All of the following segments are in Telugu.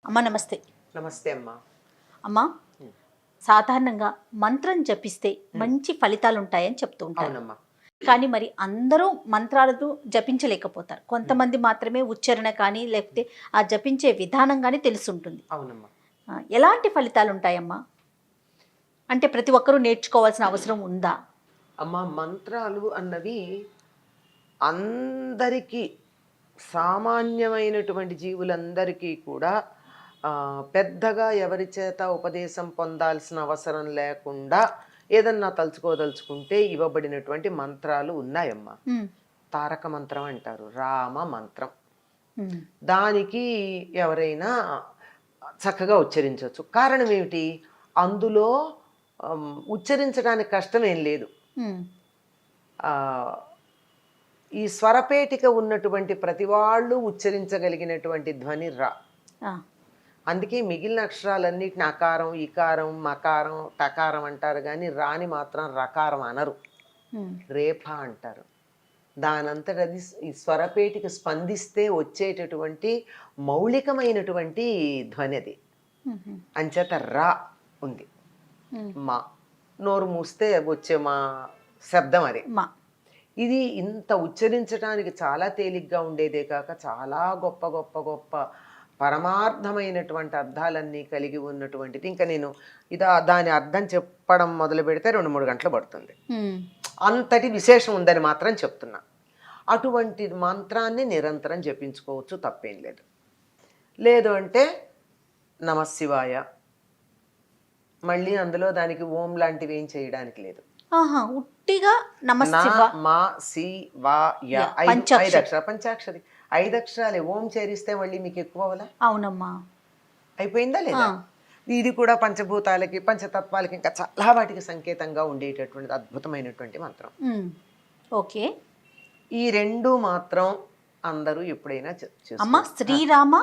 అమ్మ నమస్తే. నమస్తే అమ్మా. అమ్మ సాధారణంగా మంత్రం జపిస్తే మంచి ఫలితాలు ఉంటాయని చెప్తూ ఉంటారు. అవునమ్మా. కానీ మరి అందరూ మంత్రాలను జపించలేకపోతారు. కొంతమంది మాత్రమే ఉచ్చారణ కానీ లేకపోతే ఆ జపించే విధానం కానీ తెలుసుంటుంది. అవునమ్మా. ఎలాంటి ఫలితాలు ఉంటాయమ్మా? అంటే ప్రతి ఒక్కరూ నేర్చుకోవాల్సిన అవసరం ఉందా? అమ్మా, మంత్రాలు అన్నవి అందరికీ, సామాన్యమైనటువంటి జీవులందరికీ కూడా పెద్దగా ఎవరి చేత ఉపదేశం పొందాల్సిన అవసరం లేకుండా ఏదన్నా తలుచుకోదలుచుకుంటే ఇవ్వబడినటువంటి మంత్రాలు ఉన్నాయమ్మా. తారక మంత్రం అంటారు, రామ మంత్రం. దానికి ఎవరైనా చక్కగా ఉచ్చరించవచ్చు. కారణం ఏమిటి? అందులో ఉచ్చరించడానికి కష్టమేం లేదు. ఈ స్వరపేటిక ఉన్నటువంటి ప్రతి వాళ్ళు ఉచ్చరించగలిగినటువంటి ధ్వని రా. అందుకే మిగిలిన అక్షరాలన్నిటిని అకారం, ఇకారం, మకారం, టకారం అంటారు, కానీ రాని మాత్రం రకారం అనరు, రేఫ అంటారు. దానంతట అది ఈ స్వరపేటిక స్పందిస్తే వచ్చేటటువంటి మౌలికమైనటువంటి ధ్వని అది. అంచేత రా ఉంది. మా నోరు మూస్తే వచ్చే మా శబ్దం అదే. ఇది ఇంత ఉచ్చరించడానికి చాలా తేలిగ్గా ఉండేదే కాక చాలా గొప్ప గొప్ప గొప్ప పరమార్థమైనటువంటి అర్థాలన్నీ కలిగి ఉన్నటువంటిది. ఇంకా నేను దాని అర్థం చెప్పడం మొదలు పెడితే 2-3 గంటలు పడుతుంది. అంతటి విశేషం ఉందని మాత్రం చెప్తున్నా. అటువంటి మంత్రాన్ని నిరంతరం జపించుకోవచ్చు, తప్పేం లేదు. లేదు అంటే నమశివాయ, మళ్ళీ అందులో దానికి ఓం లాంటివి ఏం చేయడానికి లేదు. ఉట్టిగా పంచాక్షరి 5 అక్షరాలే. ఓం చేరిస్తే మళ్ళీ మీకు ఎక్కువ అవలా? అవునమ్మా. అయిపోయిందా లేదా? ఇది కూడా పంచభూతాలకి, పంచతత్వాలకి, ఇంకా చాలా వాటికి సంకేతంగా ఉండేటటువంటిది అద్భుతమైనటువంటి మంత్రం. ఓకే. ఈ 2 మాత్రం అందరూ ఎప్పుడైనా అమ్మా. శ్రీరామ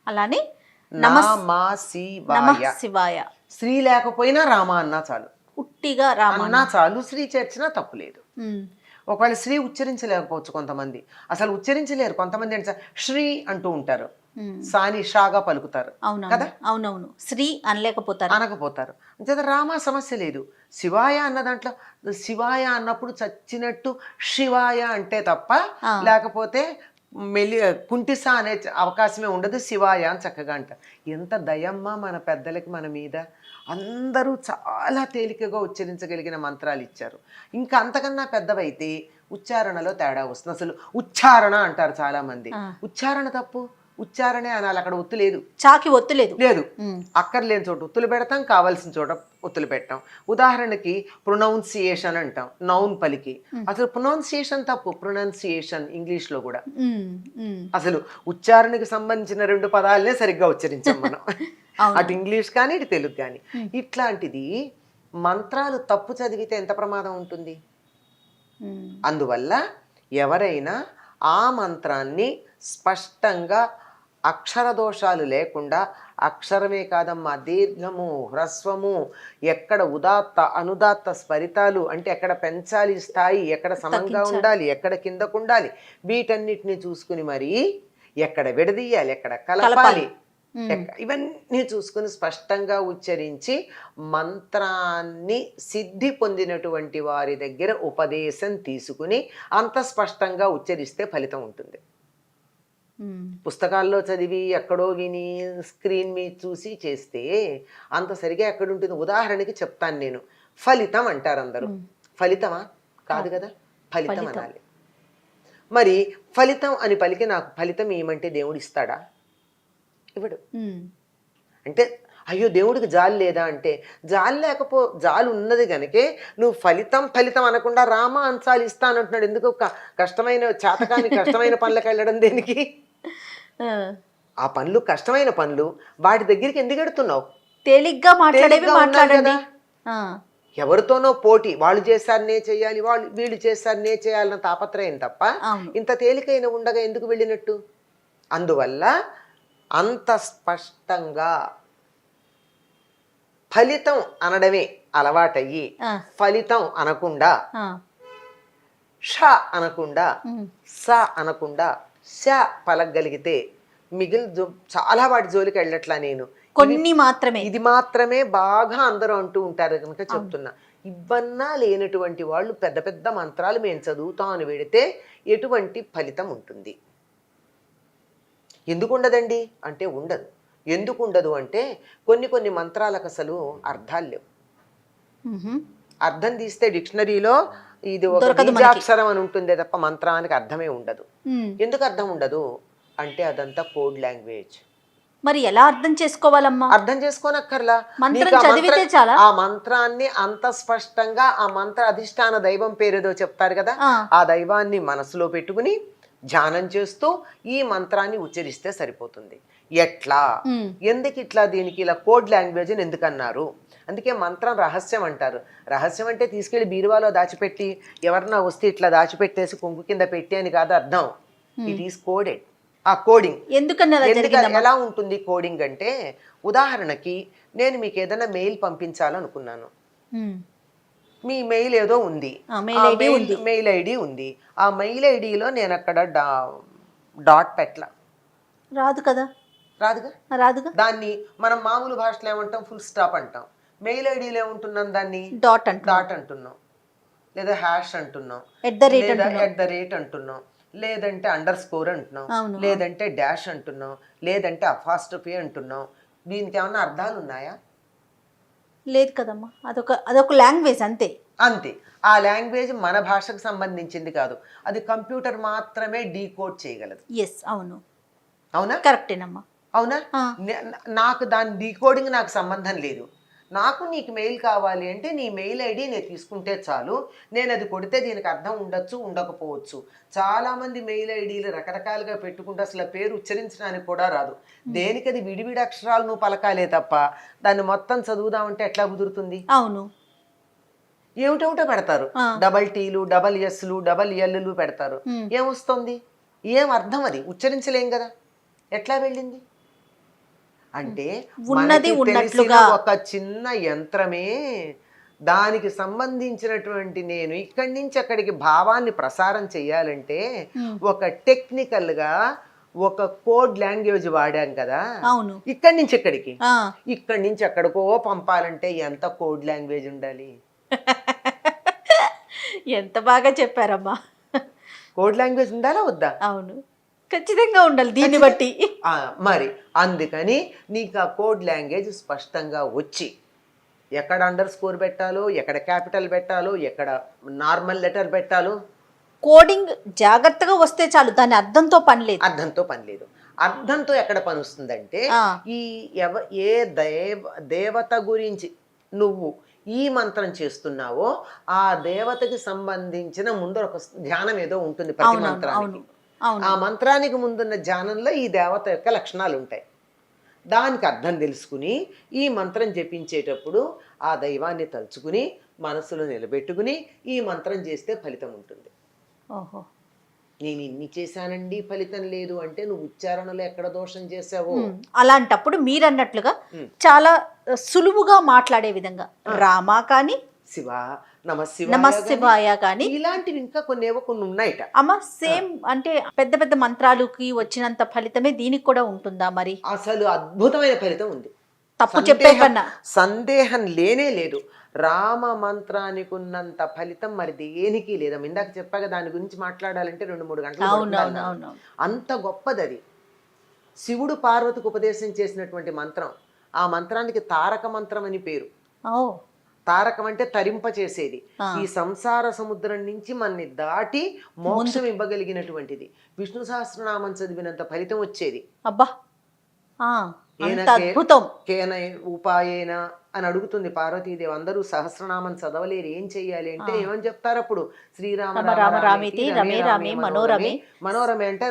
అలానే శివాయ. శ్రీ లేకపోయినా రామ అన్నా చాలు, ఉట్టిగా రామ అన్నా చాలు. శ్రీ చేర్చినా తప్పు లేదు. ఒకవేళ శ్రీ ఉచ్చరించలేకపోవచ్చు కొంతమంది, అసలు ఉచ్చరించలేరు కొంతమంది. అంటే శ్రీ అంటూ ఉంటారు, సాని షాగా పలుకుతారు కదా. అవునవును. శ్రీ అనకపోతారు. అంతే రామ సమస్య లేదు. శివాయ అన్న దాంట్లో శివాయ అన్నప్పుడు చచ్చినట్టు శివాయ అంటే తప్ప, లేకపోతే కుంటిసా అనే అవకాశమే ఉండదు. శివాయ అని చక్కగా అంటారు. ఎంత దయమ్మ మన పెద్దలకి మన మీద. అందరూ చాలా తేలికగా ఉచ్చరించగలిగిన మంత్రాలు ఇచ్చారు. ఇంకా అంతకన్నా పెద్దవైతే ఉచ్చారణలో తేడా వస్తుంది. అసలు ఉచ్చారణ అంటారు చాలా మంది. ఉచ్చారణ తప్పు, ఉచ్చారణే అనాలి. అక్కడ ఒత్తు లేదు, చాకి ఒత్తు లేదు. అక్కర్లేని చోట ఒత్తులు పెడతాం, కావాల్సిన చోట ఒత్తులు పెట్టాం. ఉదాహరణకి ప్రొనౌన్సియేషన్ అంటాం, నౌన్ పలికి. అసలు ప్రొనౌన్సియేషన్ తప్పు, ప్రొనౌన్సియేషన్ ఇంగ్లీష్లో కూడా. అసలు ఉచ్చారణకి సంబంధించిన 2 పదాలనే సరిగ్గా ఉచ్చరించాం మనం, అటు ఇంగ్లీష్ కానీ ఇటు తెలుగు కానీ. ఇట్లాంటిది మంత్రాలు తప్పు చదివితే ఎంత ప్రమాదం ఉంటుంది. అందువల్ల ఎవరైనా ఆ మంత్రాన్ని స్పష్టంగా అక్షర దోషాలు లేకుండా, అక్షరమే కాదమ్మా, దీర్ఘము, హ్రస్వము, ఎక్కడ ఉదాత్త అనుదాత్త స్వరితాలు అంటే ఎక్కడ పెంచాలి స్థాయి, ఎక్కడ సమంగా ఉండాలి, ఎక్కడ కిందకు ఉండాలి, వీటన్నిటిని చూసుకుని మరి ఎక్కడ విడదీయాలి, ఎక్కడ కలపాలి, ఇవన్నీ చూసుకుని స్పష్టంగా ఉచ్చరించి మంత్రాన్ని సిద్ధి పొందినటువంటి వారి దగ్గర ఉపదేశం తీసుకుని అంత స్పష్టంగా ఉచ్చరిస్తే ఫలితం ఉంటుంది. పుస్తకాల్లో చదివి ఎక్కడో విని స్క్రీన్ మీద చూసి చేస్తే అంత సరిగా ఎక్కడుంటుంది. ఉదాహరణకి చెప్తాను నేను. ఫలితం అంటారు అందరూ. ఫలితమా? కాదు కదా, ఫలితం అనాలి. మరి ఫలితం అని పలికి నాకు ఫలితం ఏమంటే దేవుడు ఇస్తాడా? ఇవ్వడు. అంటే అయ్యో దేవుడికి జాలి లేదా అంటే, జాలి ఉన్నది కనుకే నువ్వు ఫలితం అనకుండా రామ అంశాలు ఇస్తానంటున్నాడు. ఎందుకు? కష్టమైన కష్టమైన పనులకు వెళ్ళడం దేనికి? ఆ పనులు కష్టమైన పనులు, వాటి దగ్గరికి ఎందుకు ఎడుతున్నావు? తేలిగ్గా మాట్లాడండి. ఎవరితోనో పోటీ, వాళ్ళు చేశారు నే చేయాలి, వీళ్ళు చేశారు నే చేయాలన్న తాపత్రయం తప్ప ఇంత తేలికైన ఉండగా ఎందుకు వెళ్ళినట్టు? అందువల్ల అంత స్పష్టంగా ఫలితం అనడమే అలవాటయ్యి ఫలితం అనకుండా, ష అనకుండా, స అనకుండా, శ పలకగలిగితే చాలా వాటి జోలికి వెళ్ళట్లా నేను. కొన్ని మాత్రమే. ఇది మాత్రమే బాగా అందరూ అంటూ ఉంటారు కనుక చెప్తున్నా. ఇవన్నా లేనటువంటి వాళ్ళు పెద్ద పెద్ద మంత్రాలు మేము చదువుతాం అని పెడితే ఎటువంటి ఫలితం ఉంటుంది? ఎందుకు ఉండదండి అంటే ఉండదు. ఎందుకు ఉండదు అంటే కొన్ని మంత్రాలకు అసలు అర్థాలు లేవు. అర్థం తీస్తే డిక్షనరీలో ఇది ఒక బీజాక్షరం అని ఉంటుందే తప్ప మంత్రానికి అర్థమే ఉండదు. ఎందుకు అర్థం ఉండదు అంటే అదంతా కోడ్ లాంగ్వేజ్. మరి ఎలా అర్థం చేసుకోవాలమ్మా? అర్థం చేసుకోనక్కర్లా, మంత్రం చదివితే చాలా. ఆ మంత్రాన్ని అంత స్పష్టంగా ఆ మంత్ర అధిష్టాన దైవం పేరేదో చెప్తారు కదా, ఆ దైవాన్ని మనసులో పెట్టుకుని ధ్యానం చేస్తూ ఈ మంత్రాన్ని ఉచ్చరిస్తే సరిపోతుంది. ఎట్లా, ఎందుకు ఇట్లా, దీనికి ఇలా కోడ్ లాంగ్వేజ్ అని ఎందుకు అన్నారు? అందుకే మంత్రం రహస్యం అంటారు. రహస్యం అంటే తీసుకెళ్లి బీరువాలో దాచిపెట్టి ఎవరన్నా వస్తే ఇట్లా దాచిపెట్టేసి కొంగు కింద పెట్టి అని కాదు అర్థం. It is coded. ఆ కోడింగ్ ఎలా ఉంటుంది? కోడింగ్ అంటే ఉదాహరణకి నేను మీకు ఏదైనా మెయిల్ పంపించాలనుకున్నాను. మీ మెయిల్ ఏదో ఉంది, మెయిల్ ఐడి ఉంది. ఆ మెయిల్ ఐడిలో నేను అక్కడ డాట్ పెట్టలా, రాదు కదా, రాదుగా. దాన్ని మనం మామూలు భాషలో ఏమంటాం? ఫుల్ స్టాప్ అంటాం. మెయిల్ ఐడిలో ఏమంటున్నాం? దాన్ని డాట్ అంటున్నాం, లేదా హ్యాష్ అంటున్నాం, ఎట్ ద రేట్ అంటున్నాం, లేదంటే అండర్ స్కోర్ అంటున్నాం, లేదంటే డాష్ అంటున్నాం, లేదంటే అపాస్ట్రఫీ అంటున్నాం. దీనికి ఏమన్నా అర్థాలు ఉన్నాయా? లేదు కదమ్మా. అదొక లాంగ్వేజ్ అంతే. ఆ లాంగ్వేజ్ మన భాషకు సంబంధించింది కాదు. అది కంప్యూటర్ మాత్రమే డీకోడ్ చేయగలదు. అవునా? కరెక్టేనమ్మా. అవునా? నాకు దాని డీకోడింగ్ నాకు సంబంధం లేదు. నాకు నీకు మెయిల్ కావాలి అంటే నీ మెయిల్ ఐడి నేను తీసుకుంటే చాలు. నేను అది కొడితే దీనికి అర్థం ఉండొచ్చు, ఉండకపోవచ్చు. చాలామంది మెయిల్ ఐడీలు రకరకాలుగా పెట్టుకుంటే అసలు పేరు ఉచ్చరించడానికి కూడా రాదు. దేనికి అది విడివిడి అక్షరాలు నువ్వు పలకాలే తప్ప దాన్ని మొత్తం చదువుదామంటే ఎట్లా కుదురుతుంది? అవును, ఏమిటేమిటో పెడతారు. డబల్ టీలు, డబల్ ఎస్లు, డబల్ ఎల్లు పెడతారు. ఏమొస్తుంది? ఏం అర్థం? అది ఉచ్చరించలేం కదా, ఎట్లా వెళ్ళింది? అంటే ఉన్నది ఉన్నట్లుగా ఒక చిన్న యంత్రమే. దానికి సంబంధించినటువంటి నేను ఇక్కడి నుంచి అక్కడికి భావాన్ని ప్రసారం చేయాలంటే ఒక టెక్నికల్ గా ఒక కోడ్ లాంగ్వేజ్ వాడాం కదా. అవును. ఇక్కడి నుంచి ఎక్కడికి, ఇక్కడి నుంచి ఎక్కడికో పంపాలంటే ఎంత కోడ్ లాంగ్వేజ్ ఉండాలి? ఎంత బాగా చెప్పారమ్మా. కోడ్ లాంగ్వేజ్ ఉండాలా వద్దా? అవును, ఖచ్చితంగా ఉండాలి దీన్ని బట్టి. మరి అందుకని నీకు ఆ కోడ్ లాంగ్వేజ్ స్పష్టంగా వచ్చి ఎక్కడ అండర్ స్కోర్ పెట్టాలో, ఎక్కడ క్యాపిటల్ పెట్టాలో, ఎక్కడ నార్మల్ లెటర్ పెట్టాలో కోడింగ్ జాగ్రత్తగా వస్తే చాలు. దాని అర్థంతో పని లేదు. అర్థంతో ఎక్కడ పని వస్తుందంటే ఈ ఏ దేవత గురించి నువ్వు ఈ మంత్రం చేస్తున్నావో ఆ దేవతకి సంబంధించిన ముందు ఒక ధ్యానం ఏదో ఉంటుంది ప్రతి మంత్రానికి. ఆ మంత్రానికి ముందున్న ధ్యానంలో ఈ దేవత యొక్క లక్షణాలు ఉంటాయి. దానికి అర్థం తెలుసుకుని ఈ మంత్రం జపించేటప్పుడు ఆ దైవాన్ని తలుచుకుని మనసులో నిలబెట్టుకుని ఈ మంత్రం చేస్తే ఫలితం ఉంటుంది. ఓహో, నేను ఇన్ని చేశానండి ఫలితం లేదు అంటే నువ్వు ఉచ్చారణలో ఎక్కడ దోషం చేసావో. అలాంటప్పుడు మీరన్నట్లుగా చాలా సులువుగా మాట్లాడే విధంగా రామా కానీ శివ నమశివాయ కానీ ఇలాంటివి ఇంకా కొన్ని ఉన్నాయట అమ్మ. సేమ్ అంటే పెద్ద పెద్ద మంత్రాలకి వచ్చినంత ఫలితమే దీనికి కూడా ఉంటుందా? మరి అసలు అద్భుతమైన ఫలితం ఉంది, తప్పు చెప్పే కన్నా సందేహం లేనే లేదు. రామ మంత్రానికి ఉన్నంత ఫలితం మరి దేనికి లేదా. ఇందాక చెప్పాక దాని గురించి మాట్లాడాలంటే 2-3 గంటలు. అంత గొప్పది అది. శివుడు పార్వతికి ఉపదేశం చేసినటువంటి మంత్రం. ఆ మంత్రానికి తారక మంత్రం అని పేరు. తారకం అంటే తరింప చేసేది. ఈ సంసార సముద్రం నుంచి మనని దాటి మోక్షం ఇవ్వగలిగినటువంటిది. విష్ణు సహస్రనామం చదివినంత ఫలితం వచ్చేది. అబ్బా, కేన ఉపాయేన అని అడుగుతుంది పార్వతీదేవి. అందరూ సహస్రనామం చదవలేరు, ఏం చెయ్యాలి అంటే ఏమని చెప్తారు అప్పుడు? శ్రీరామ రామ రామేతి రమే రామే మనోరమే. మనోరమే అంటే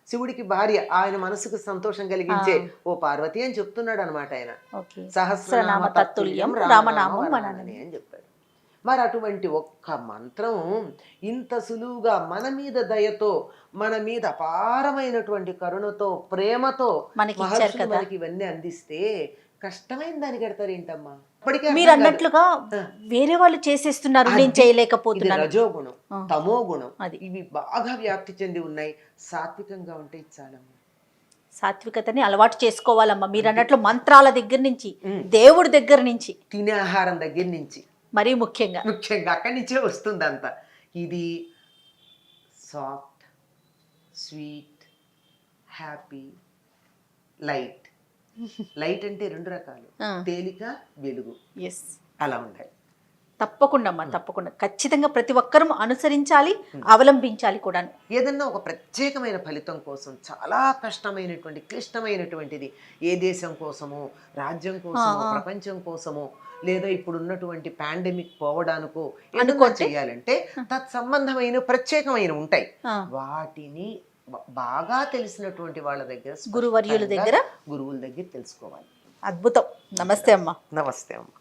శివుడికి భార్య, ఆయన మనసుకు సంతోషం కలిగించే ఓ పార్వతి అని చెప్తున్నాడు అనమాట ఆయన. సహస్రనామ తత్తుల్యం రామనామం అని చెప్పాడు. మరి అటువంటి ఒక్క మంత్రం ఇంత సులువుగా మన మీద దయతో, మన మీద అపారమైనటువంటి కరుణతో, ప్రేమతో మనకి ఇవన్నీ అందిస్తే కష్టమైన దాన్ని కడతారు ఏంటమ్మా? మీరు అన్నట్లుగా వేరే వాళ్ళు చేసేస్తున్నారు, నేను చేయలేకపోతున్నాను. రజోగుణం, తమో గుణం ఇవి బాగా వ్యాప్తి చెంది ఉన్నాయి. సాత్వికంగా ఉంటే చాలమ్మా. సాత్వికతని అలవాటు చేసుకోవాలమ్మా. మీరు అన్నట్లు మంత్రాల దగ్గర నుంచి, దేవుడి దగ్గర నుంచి, తినే ఆహారం దగ్గర నుంచి మరీ ముఖ్యంగా అక్కడి నుంచే వస్తుంది అంతా. ఇది soft, sweet, happy, light. Light అంటే 2 రకాలు, తేలిక, వెలుగు. ఎస్, అలా ఉండాలి. తప్పకుండా అమ్మా, తప్పకుండా. ఖచ్చితంగా ప్రతి ఒక్కరూ అనుసరించాలి, అవలంబించాలి కూడా. ఏదన్నా ఒక ప్రత్యేకమైన ఫలితం కోసం చాలా కష్టమైనటువంటి, క్లిష్టమైనటువంటిది, ఏ దేశం కోసమో, రాజ్యం కోసమో, ప్రపంచం కోసమో, లేదా ఇప్పుడు ఉన్నటువంటి పాండమిక్ పోవడానికో ఏదన్నా చేయాలంటే తత్సంబంధమైన ప్రత్యేకమైన ఉంటాయి. వాటిని బాగా తెలిసినటువంటి వాళ్ళ దగ్గర, గురువుల దగ్గర తెలుసుకోవాలి. అద్భుతం. నమస్తే అమ్మా. నమస్తే అమ్మ.